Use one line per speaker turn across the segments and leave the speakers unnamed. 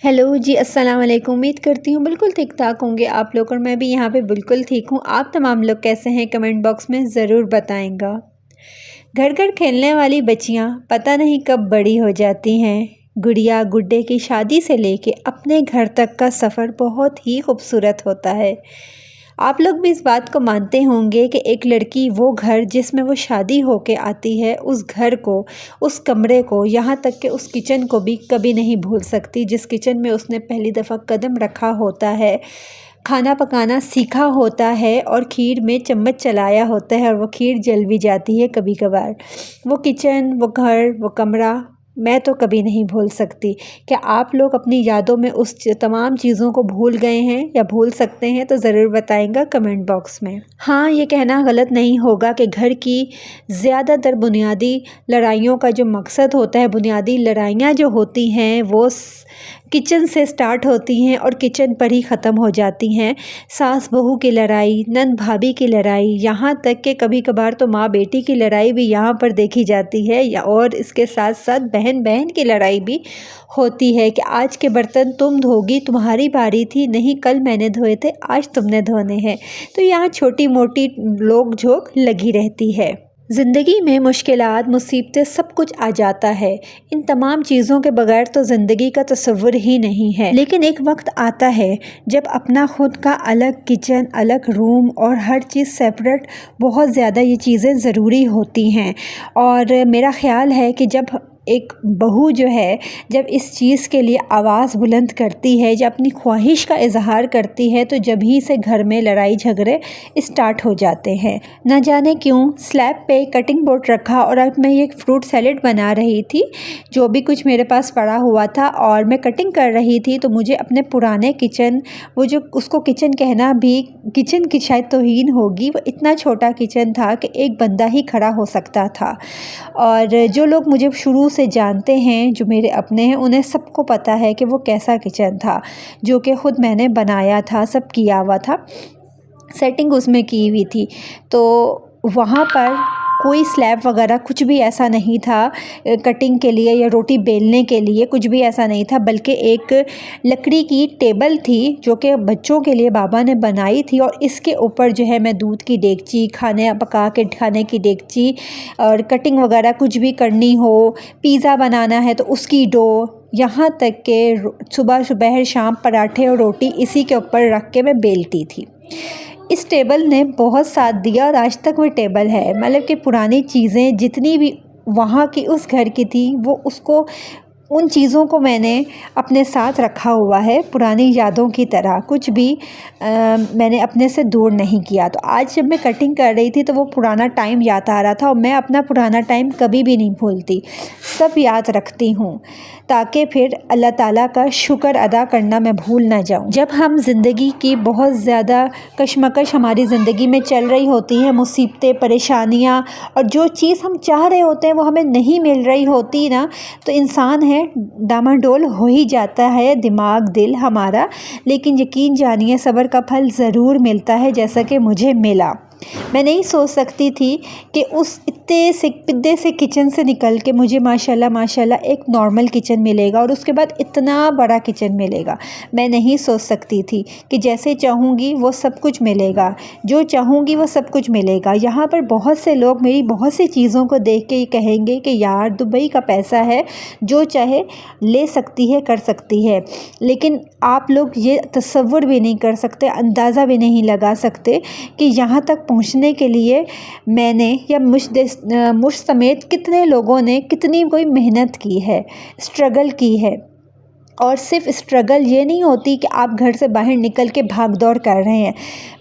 Hello जी, अस्सलाम वालेकुम। उम्मीद करती हूँ बिल्कुल ठीक ठाक होंगे आप लोग, और मैं भी यहाँ पे बिल्कुल ठीक हूँ। आप तमाम लोग कैसे हैं कमेंट बॉक्स में ज़रूर बताएंगा। घर घर खेलने वाली बच्चियाँ पता नहीं कब बड़ी हो जाती हैं। गुड़िया गुड्डे की शादी से लेके अपने घर तक का सफ़र बहुत ही खूबसूरत होता है। आप लोग भी इस बात को मानते होंगे कि एक लड़की वो घर जिसमें वो शादी होके आती है, उस घर को, उस कमरे को, यहाँ तक कि उस किचन को भी कभी नहीं भूल सकती जिस किचन में उसने पहली दफ़ा कदम रखा होता है, खाना पकाना सीखा होता है और खीर में चम्मच चलाया होता है और वो खीर जल भी जाती है कभी कभार। वो किचन, वो घर, वो कमरा मैं तो कभी नहीं भूल सकती। क्या आप लोग अपनी यादों में उस तमाम चीज़ों को भूल गए हैं या भूल सकते हैं? तो ज़रूर बताएंगा कमेंट बॉक्स में। हाँ, ये कहना गलत नहीं होगा कि घर की ज़्यादातर बुनियादी लड़ाइयों का जो मकसद होता है, बुनियादी लड़ाइयाँ जो होती हैं वो किचन से स्टार्ट होती हैं और किचन पर ही ख़त्म हो जाती हैं। सास बहू की लड़ाई, नंद भाभी की लड़ाई, यहाँ तक कि कभी कभार तो माँ बेटी की लड़ाई भी यहाँ पर देखी जाती है, या और इसके साथ साथ बहन बहन की लड़ाई भी होती है कि आज के बर्तन तुम धोगी, तुम्हारी बारी थी, नहीं कल मैंने धोए थे, आज तुमने धोने हैं। तो यहाँ छोटी मोटी लोक झोंक लगी रहती है। ज़िंदगी में मुश्किलात, मुसीबतें सब कुछ आ जाता है। इन तमाम चीज़ों के बगैर तो ज़िंदगी का तस्वुर ही नहीं है। लेकिन एक वक्त आता है जब अपना खुद का अलग किचन, अलग रूम और हर चीज़ सेपरेट, बहुत ज़्यादा ये चीज़ें ज़रूरी होती हैं। और मेरा ख़्याल है कि जब एक बहू जो है, जब इस चीज़ के लिए आवाज़ बुलंद करती है, जब अपनी ख्वाहिश का इजहार करती है, तो जब ही से घर में लड़ाई झगड़े स्टार्ट हो जाते हैं। न जाने क्यों स्लैब पे कटिंग बोर्ड रखा और अब मैं ये फ्रूट सैलेड बना रही थी, जो भी कुछ मेरे पास पड़ा हुआ था, और मैं कटिंग कर रही थी तो मुझे अपने पुराने किचन, वो जो उसको किचन कहना भी किचन की शायद तौहीन होगी, वो इतना छोटा किचन था कि एक बंदा ही खड़ा हो सकता था। और जो लोग मुझे शुरू से जानते हैं, जो मेरे अपने हैं, उन्हें सबको पता है कि वो कैसा किचन था, जो कि ख़ुद मैंने बनाया था, सब किया हुआ था, सेटिंग उसमें की हुई थी। तो वहाँ पर कोई स्लैब वगैरह कुछ भी ऐसा नहीं था कटिंग के लिए या रोटी बेलने के लिए, कुछ भी ऐसा नहीं था, बल्कि एक लकड़ी की टेबल थी जो कि बच्चों के लिए बाबा ने बनाई थी। और इसके ऊपर जो है मैं दूध की डेगची, खाने पका के खाने की डेगची, और कटिंग वगैरह कुछ भी करनी हो, पिज़्ज़ा बनाना है तो उसकी डो, यहाँ तक के सुबह सुबह शाम पराठे और रोटी इसी के ऊपर रख के मैं बेलती थी। इस टेबल ने बहुत साथ दिया और आज तक वो टेबल है। मतलब कि पुरानी चीज़ें जितनी भी वहाँ की उस घर की थी, वो उसको, उन चीज़ों को मैंने अपने साथ रखा हुआ है, पुरानी यादों की तरह। कुछ भी मैंने अपने से दूर नहीं किया। तो आज जब मैं कटिंग कर रही थी तो वो पुराना टाइम याद आ रहा था, और मैं अपना पुराना टाइम कभी भी नहीं भूलती, सब याद रखती हूँ, ताकि फिर अल्लाह ताला का शुक्र अदा करना मैं भूल ना जाऊँ। जब हम ज़िंदगी की बहुत ज़्यादा कशमकश हमारी ज़िंदगी में चल रही होती हैं, मुसीबतें, परेशानियाँ, और जो चीज़ हम चाह रहे होते हैं वो हमें नहीं मिल रही होती ना, तो इंसान है डामाडोल हो ही जाता है, दिमाग दिल हमारा। लेकिन यकीन जानिए सब्र का फल ज़रूर मिलता है, जैसा कि मुझे मिला। मैं नहीं सोच सकती थी कि उस इतने से पिद्दे से किचन से निकल के मुझे माशाल्लाह माशाल्लाह एक नॉर्मल किचन मिलेगा और उसके बाद इतना बड़ा किचन मिलेगा। मैं नहीं सोच सकती थी कि जैसे चाहूँगी वो सब कुछ मिलेगा, जो चाहूँगी वो सब कुछ मिलेगा। यहाँ पर बहुत से लोग मेरी बहुत सी चीज़ों को देख के कहेंगे कि यार दुबई का पैसा है, जो चाहे ले सकती है, कर सकती है। लेकिन आप लोग ये तसव्वुर भी नहीं कर सकते, अंदाज़ा भी नहीं लगा सकते कि यहाँ तक पहुँचने के लिए मैंने या मुझ समेत कितने लोगों ने कितनी कोई मेहनत की है, स्ट्रगल की है। और सिर्फ स्ट्रगल ये नहीं होती कि आप घर से बाहर निकल के भाग दौड़ कर रहे हैं,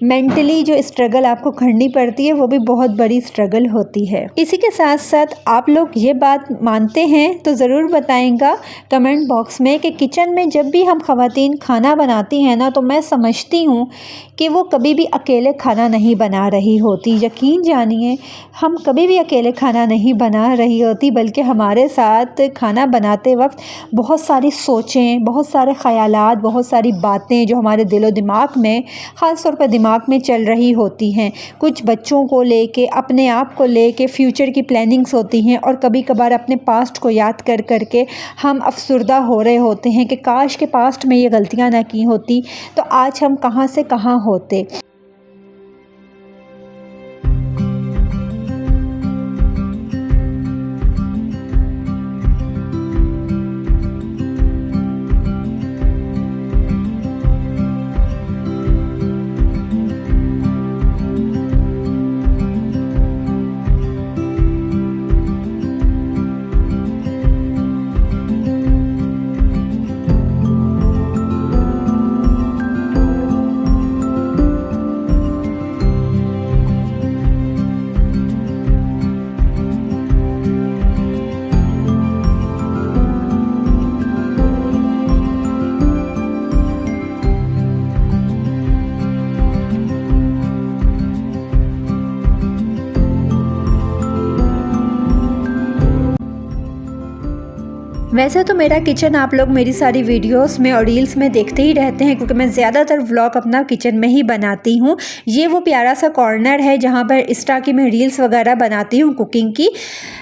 मेंटली जो स्ट्रगल आपको करनी पड़ती है वो भी बहुत बड़ी स्ट्रगल होती है। इसी के साथ साथ आप लोग ये बात मानते हैं तो ज़रूर बताएंगा कमेंट बॉक्स में कि किचन में जब भी हम ख़वातीन खाना बनाती हैं ना, तो मैं समझती हूँ कि वो कभी भी अकेले खाना नहीं बना रही होती। यकीन जानिए हम कभी भी अकेले खाना नहीं बना रही होती, बल्कि हमारे साथ खाना बनाते वक्त बहुत सारी सोचें, हैं, बहुत सारे ख़यालात, बहुत सारी बातें जो हमारे दिलो दिमाग में, ख़ास तौर पर दिमाग में चल रही होती हैं। कुछ बच्चों को लेके, अपने आप को लेके फ्यूचर की प्लानिंग्स होती हैं और कभी कभार अपने पास्ट को याद कर कर के हम अफसुर्दा हो रहे होते हैं कि काश के पास्ट में ये गलतियाँ ना की होती तो आज हम कहाँ से कहाँ होते। वैसे तो मेरा किचन आप लोग मेरी सारी वीडियोस में और रील्स में देखते ही रहते हैं, क्योंकि मैं ज़्यादातर व्लॉग अपना किचन में ही बनाती हूँ। ये वो प्यारा सा कॉर्नर है जहाँ पर इस तरह की मैं रील्स वगैरह बनाती हूँ कुकिंग की।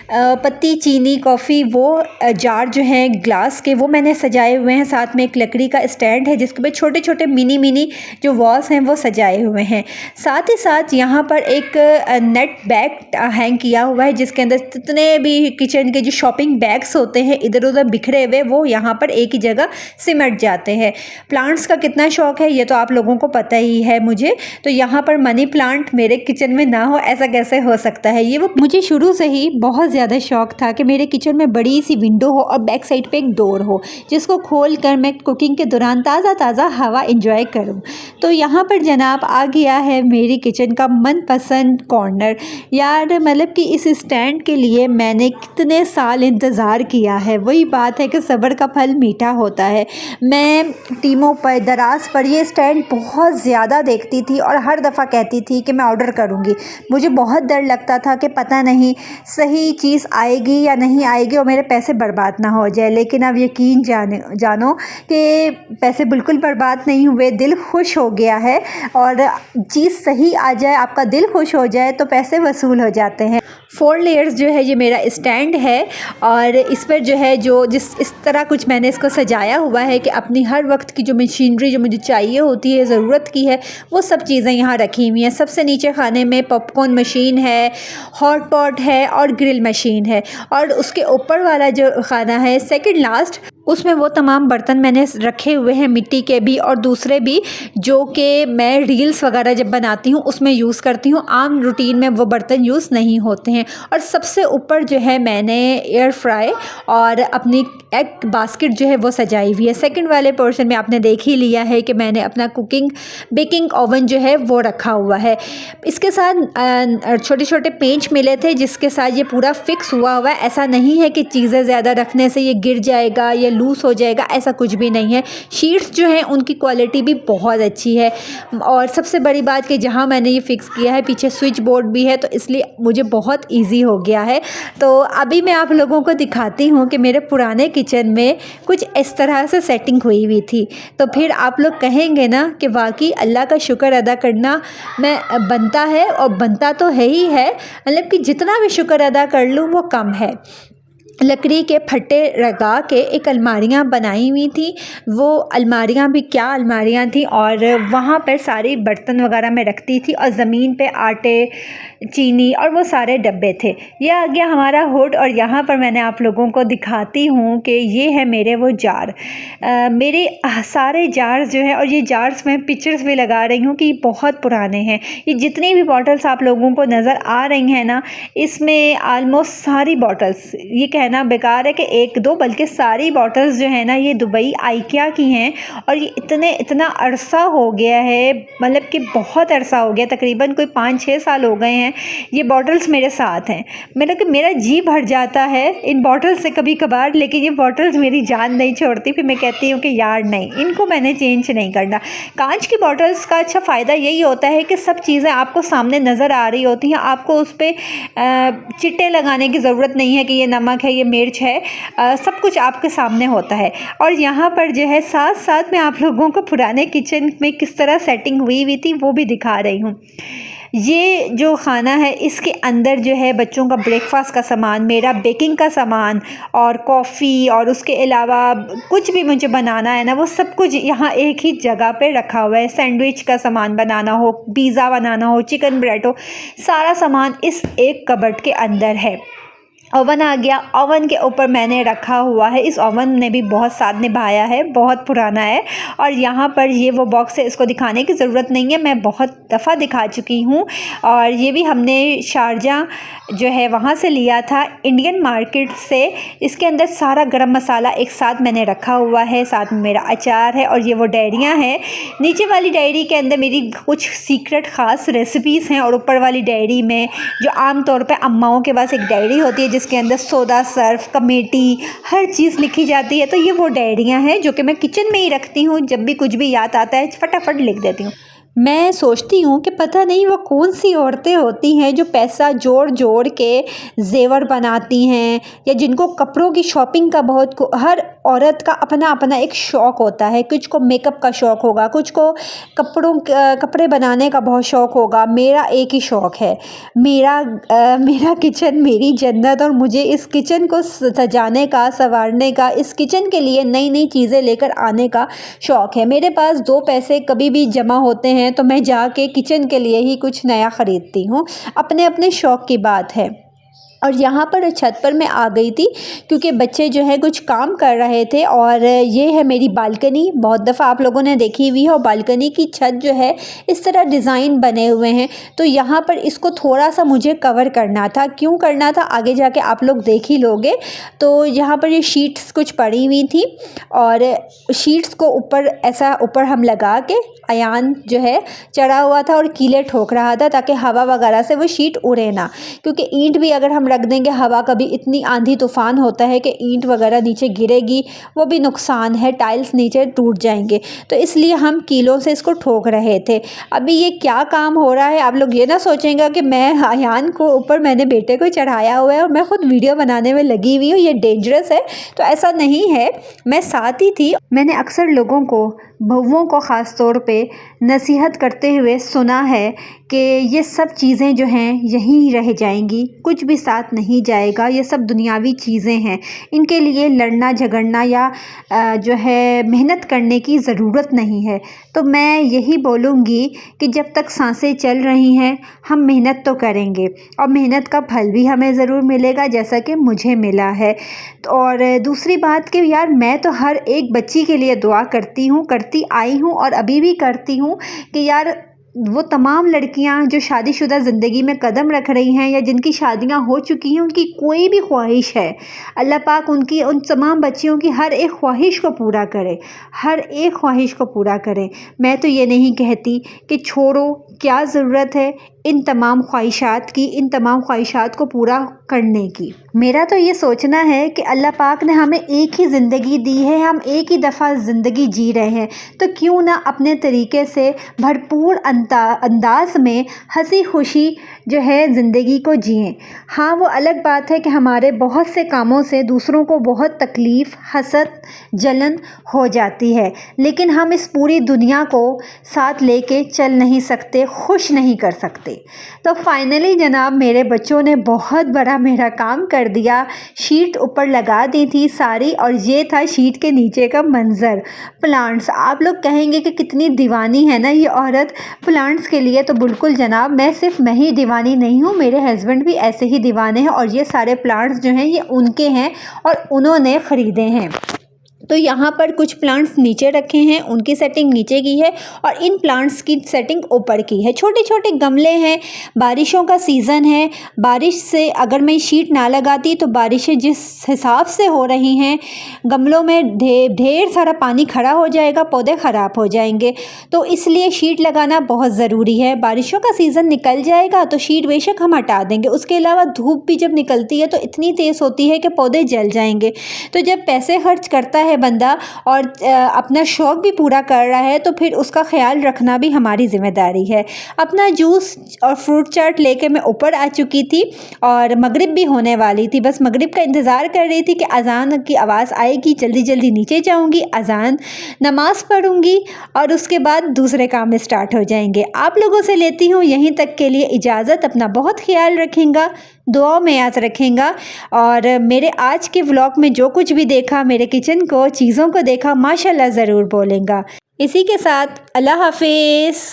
पत्ती, चीनी, कॉफ़ी, वो जार जो हैं ग्लास के, वो मैंने सजाए हुए हैं। साथ में एक लकड़ी का स्टैंड है जिसके पे छोटे छोटे मिनी जो वॉल्स हैं वो सजाए हुए हैं। साथ ही साथ यहाँ पर एक नेट बैग हैंग किया हुआ है जिसके अंदर जितने भी किचन के जो शॉपिंग बैग्स होते हैं इधर उधर बिखरे हुए, वो यहाँ पर एक ही जगह सिमट जाते हैं। प्लांट्स का कितना शौक है ये तो आप लोगों को पता ही है मुझे, तो यहाँ पर मनी प्लांट मेरे किचन में ना हो ऐसा कैसे हो सकता है। ये वो मुझे शुरू से ही बहुत ज़्यादा शौक था कि मेरे किचन में बड़ी सी विंडो हो और बैक साइड पे एक डोर हो जिसको खोल कर मैं कुकिंग के दौरान ताज़ा हवा इंजॉय करूँ। तो यहाँ पर जनाब आ गया है मेरी किचन का मनपसंद कॉर्नर। यार मतलब कि इस स्टैंड के लिए मैंने कितने साल इंतज़ार किया है। वही बात है कि सब्र का फल मीठा होता है। मैं टीमों पर, दराज पर ये स्टैंड बहुत ज़्यादा देखती थी और हर दफ़ा कहती थी कि मैं ऑर्डर करूँगी। मुझे बहुत डर लगता था कि पता नहीं सही चीज़ आएगी या नहीं आएगी और मेरे पैसे बर्बाद ना हो जाए। लेकिन अब यकीन जानो कि पैसे बिल्कुल बर्बाद नहीं हुए, दिल खुश हो गया है। और चीज़ सही आ जाए, आपका दिल खुश हो जाए तो पैसे वसूल हो जाते हैं। 4 लेयर्स जो है ये मेरा स्टैंड है और इस पर जो है इस तरह कुछ मैंने इसको सजाया हुआ है कि अपनी हर वक्त की जो मशीनरी जो मुझे चाहिए होती है, ज़रूरत की है, वो सब चीज़ें यहाँ रखी हुई हैं। सबसे नीचे खाने में पॉपकॉर्न मशीन है, हॉट पॉट है और ग्रिल मशीन है। और उसके ऊपर वाला जो खाना है सेकंड लास्ट, उसमें वो तमाम बर्तन मैंने रखे हुए हैं, मिट्टी के भी और दूसरे भी, जो कि मैं रील्स वगैरह जब बनाती हूँ उसमें यूज़ करती हूँ। आम रूटीन में वो बर्तन यूज़ नहीं होते हैं। और सबसे ऊपर जो है मैंने एयर फ्राई और अपनी एग बास्केट जो है वो सजाई हुई है। सेकंड वाले पोर्शन में आपने देख ही लिया है कि मैंने अपना बेकिंग ओवन जो है वो रखा हुआ है। इसके साथ छोटे छोटे पेंच मिले थे जिसके साथ ये पूरा फिक्स हुआ है। ऐसा नहीं है कि चीज़ें ज़्यादा रखने से ये गिर जाएगा या लूज़ हो जाएगा, ऐसा कुछ भी नहीं है। शीट्स जो हैं उनकी क्वालिटी भी बहुत अच्छी है। और सबसे बड़ी बात कि जहाँ मैंने ये फिक्स किया है पीछे स्विच बोर्ड भी है, तो इसलिए मुझे बहुत ईजी हो गया है। तो अभी मैं आप लोगों को दिखाती हूँ कि मेरे पुराने किचन में कुछ इस तरह से सेटिंग हुई हुई थी। तो फिर आप लोग कहेंगे ना कि वाकई अल्लाह का शुक्र अदा करना मैं बनता है, और बनता तो है ही है, मतलब कि जितना भी शुक्र अदा कर लूँ वो कम है। लकड़ी के फट्टे लगा के एक अलमारियाँ बनाई हुई थी। वो अलमारियाँ भी क्या अलमारियाँ थी, और वहाँ पर सारी बर्तन वगैरह मैं रखती थी और ज़मीन पे आटे, चीनी और वो सारे डब्बे थे। ये आ गया हमारा हुड। और यहाँ पर मैंने आप लोगों को दिखाती हूँ कि ये है मेरे वो जार, मेरे सारे जार्स जो है, और ये जार्स मैं पिक्चर्स भी लगा रही हूँ कि बहुत पुराने हैं। ये जितनी भी बॉटल्स आप लोगों को नज़र आ रही हैं ना, इसमें आलमोस्ट सारी बॉटल्स, ये कहना बेकार है कि एक दो, बल्कि सारी बॉटल्स जो है ना ये दुबई आइकिया की हैं। और ये इतना अरसा हो गया है, मतलब कि बहुत अरसा हो गया, तकरीबन कोई 5-6 साल हो गए हैं ये बॉटल्स मेरे साथ हैं। मतलब कि मेरा जी भर जाता है इन बॉटल्स से कभी कभार, लेकिन ये बॉटल्स मेरी जान नहीं छोड़ती। फिर मैं कहती हूँ कि यार नहीं, इनको मैंने चेंज नहीं करना। कांच की बॉटल्स का अच्छा फ़ायदा यही होता है कि सब चीज़ें आपको सामने नज़र आ रही होती हैं, आपको उस पर चिट्टे लगाने की ज़रूरत नहीं है कि ये नमक है, ये मिर्च है, सब कुछ आपके सामने होता है। और यहाँ पर जो है साथ साथ मैं आप लोगों को पुराने किचन में किस तरह सेटिंग हुई थी वो भी दिखा रही हूँ। ये जो खाना है इसके अंदर जो है बच्चों का ब्रेकफास्ट का सामान, मेरा बेकिंग का सामान और कॉफ़ी और उसके अलावा कुछ भी मुझे बनाना है ना, वो सब कुछ यहाँ एक ही जगह पे रखा हुआ है। सैंडविच का सामान बनाना हो, पिज़्ज़ा बनाना हो, चिकन ब्रेड हो, सारा सामान इस एक कबर्ड के अंदर है। ओवन आ गया, ओवन के ऊपर मैंने रखा हुआ है। इस ओवन ने भी बहुत साथ निभाया है, बहुत पुराना है। और यहाँ पर ये वो बॉक्स है, इसको दिखाने की ज़रूरत नहीं है, मैं बहुत दफ़ा दिखा चुकी हूँ। और ये भी हमने शारजाह जो है वहाँ से लिया था, इंडियन मार्केट से। इसके अंदर सारा गरम मसाला एक साथ मैंने रखा हुआ है, साथ में मेरा अचार है और ये वो डायरियाँ हैं। नीचे वाली डायरी के अंदर मेरी कुछ सीक्रेट ख़ास रेसिपीज़ हैं और ऊपर वाली डायरी में जो आम तौर पे अम्माओं के पास एक डायरी होती है जिसके अंदर सोडा, सर्फ, कमेटी, हर चीज़ लिखी जाती है। तो ये वो डायरियाँ हैं जो कि मैं किचन में ही रखती हूँ। जब भी कुछ भी याद आता है फटाफट लिख देती हूँ। मैं सोचती हूँ कि पता नहीं वो कौन सी औरतें होती हैं जो पैसा जोड़ जोड़ के ज़ेवर बनाती हैं, या जिनको कपड़ों की शॉपिंग का हर औरत का अपना अपना एक शौक़ होता है। कुछ को मेकअप का शौक़ होगा, कुछ को कपड़े बनाने का बहुत शौक़ होगा। मेरा एक ही शौक़ है, मेरा किचन मेरी जन्नत, और मुझे इस किचन को सजाने का, संवारने का, इस किचन के लिए नई नई चीज़ें लेकर आने का शौक़ है। मेरे पास 2 पैसे कभी भी जमा होते हैं तो मैं जाके किचन के लिए ही कुछ नया ख़रीदती हूँ। अपने अपने शौक़ की बात है। और यहाँ पर छत पर मैं आ गई थी क्योंकि बच्चे जो है कुछ काम कर रहे थे। और ये है मेरी बालकनी, बहुत दफ़ा आप लोगों ने देखी हुई है। और बालकनी की छत जो है इस तरह डिज़ाइन बने हुए हैं, तो यहाँ पर इसको थोड़ा सा मुझे कवर करना था। क्यों करना था आगे जाके आप लोग देख ही लोगे। तो यहाँ पर ये शीट्स कुछ पड़ी हुई थी और शीट्स को ऊपर हम लगा के, अयान जो है चढ़ा हुआ था और कीले ठोक रहा था ताकि हवा वगैरह से वो शीट उड़े ना। क्योंकि ईंट भी अगर हम रख देंगे, हवा कभी इतनी आंधी तूफ़ान होता है कि ईंट वगैरह नीचे गिरेगी, वो भी नुकसान है, टाइल्स नीचे टूट जाएंगे। तो इसलिए हम कीलों से इसको ठोक रहे थे। अभी ये क्या काम हो रहा है, आप लोग ये ना सोचेंगे कि मैं अयान को ऊपर मैंने बेटे को चढ़ाया हुआ है और मैं खुद वीडियो बनाने में लगी हुई हूँ, ये डेंजरस है। तो ऐसा नहीं है, मैं साथ ही थी। मैंने अक्सर लोगों को, बहुओं को ख़ास तौर पे नसीहत करते हुए सुना है कि ये सब चीज़ें जो हैं यहीं रह जाएंगी, कुछ भी साथ नहीं जाएगा, ये सब दुनियावी चीज़ें हैं, इनके लिए लड़ना झगड़ना या जो है मेहनत करने की ज़रूरत नहीं है। तो मैं यही बोलूँगी कि जब तक सांसें चल रही हैं हम मेहनत तो करेंगे और मेहनत का फल भी हमें ज़रूर मिलेगा, जैसा कि मुझे मिला है। और दूसरी बात कि यार मैं तो हर एक बच्ची के लिए दुआ करती आई हूँ और अभी भी करती हूँ कि यार वो तमाम लड़कियां जो शादीशुदा ज़िंदगी में कदम रख रही हैं या जिनकी शादियां हो चुकी हैं, उनकी कोई भी ख्वाहिश है, अल्लाह पाक उन तमाम बच्चियों की हर एक ख्वाहिश को पूरा करे, हर एक ख्वाहिश को पूरा करें। मैं तो ये नहीं कहती कि छोड़ो, क्या ज़रूरत है इन तमाम ख्वाहिशात की, इन तमाम ख्वाहिशात को पूरा करने की। मेरा तो ये सोचना है कि अल्लाह पाक ने हमें एक ही ज़िंदगी दी है, हम एक ही दफ़ा ज़िंदगी जी रहे हैं, तो क्यों ना अपने तरीके से भरपूर अंदाज में हंसी खुशी जो है ज़िंदगी को जिएं। हाँ, वो अलग बात है कि हमारे बहुत से कामों से दूसरों को बहुत तकलीफ़, हसद, जलन हो जाती है, लेकिन हम इस पूरी दुनिया को साथ लेके चल नहीं सकते, खुश नहीं कर सकते। तो फाइनली जनाब मेरे बच्चों ने बहुत बड़ा मेरा काम कर दिया। शीट ऊपर लगा दी थी सारी और ये था शीट के नीचे का मंज़र, प्लांट्स। आप लोग कहेंगे कि कितनी दीवानी है ना ये औरत प्लांट्स के लिए। तो बिल्कुल जनाब, मैं सिर्फ मैं ही दीवानी नहीं हूँ, मेरे हस्बैंड भी ऐसे ही दीवाने हैं और ये सारे प्लांट्स जो हैं ये उनके हैं और उन्होंने ख़रीदे हैं। तो यहाँ पर कुछ प्लांट्स नीचे रखे हैं, उनकी सेटिंग नीचे की है और इन प्लांट्स की सेटिंग ऊपर की है। छोटे छोटे गमले हैं, बारिशों का सीज़न है, बारिश से अगर मैं शीट ना लगाती तो बारिशें जिस हिसाब से हो रही हैं, गमलों में ढेर सारा पानी खड़ा हो जाएगा, पौधे ख़राब हो जाएंगे। तो इसलिए शीट लगाना बहुत ज़रूरी है। बारिशों का सीज़न निकल जाएगा तो शीट बेशक हम हटा देंगे, उसके अलावा धूप भी जब निकलती है तो इतनी तेज़ होती है कि पौधे जल जाएंगे। तो जब पैसे खर्च करता है है बंदा और अपना शौक़ भी पूरा कर रहा है, तो फिर उसका ख्याल रखना भी हमारी ज़िम्मेदारी है। अपना जूस और फ्रूट चाट लेके मैं ऊपर आ चुकी थी और मगरिब भी होने वाली थी। बस मगरिब का इंतज़ार कर रही थी कि अज़ान की आवाज़ आएगी, जल्दी जल्दी नीचे जाऊंगी, अज़ान नमाज़ पढ़ूंगी और उसके बाद दूसरे काम स्टार्ट हो जाएंगे। आप लोगों से लेती हूँ यहीं तक के लिए इजाज़त। अपना बहुत ख्याल रखेंगा, दुआओं में याद रखेंगा और मेरे आज के व्लॉग में जो कुछ भी देखा, मेरे किचन को, चीज़ों को देखा, माशाल्लाह ज़रूर बोलेंगा। इसी के साथ अल्लाह हाफिज़।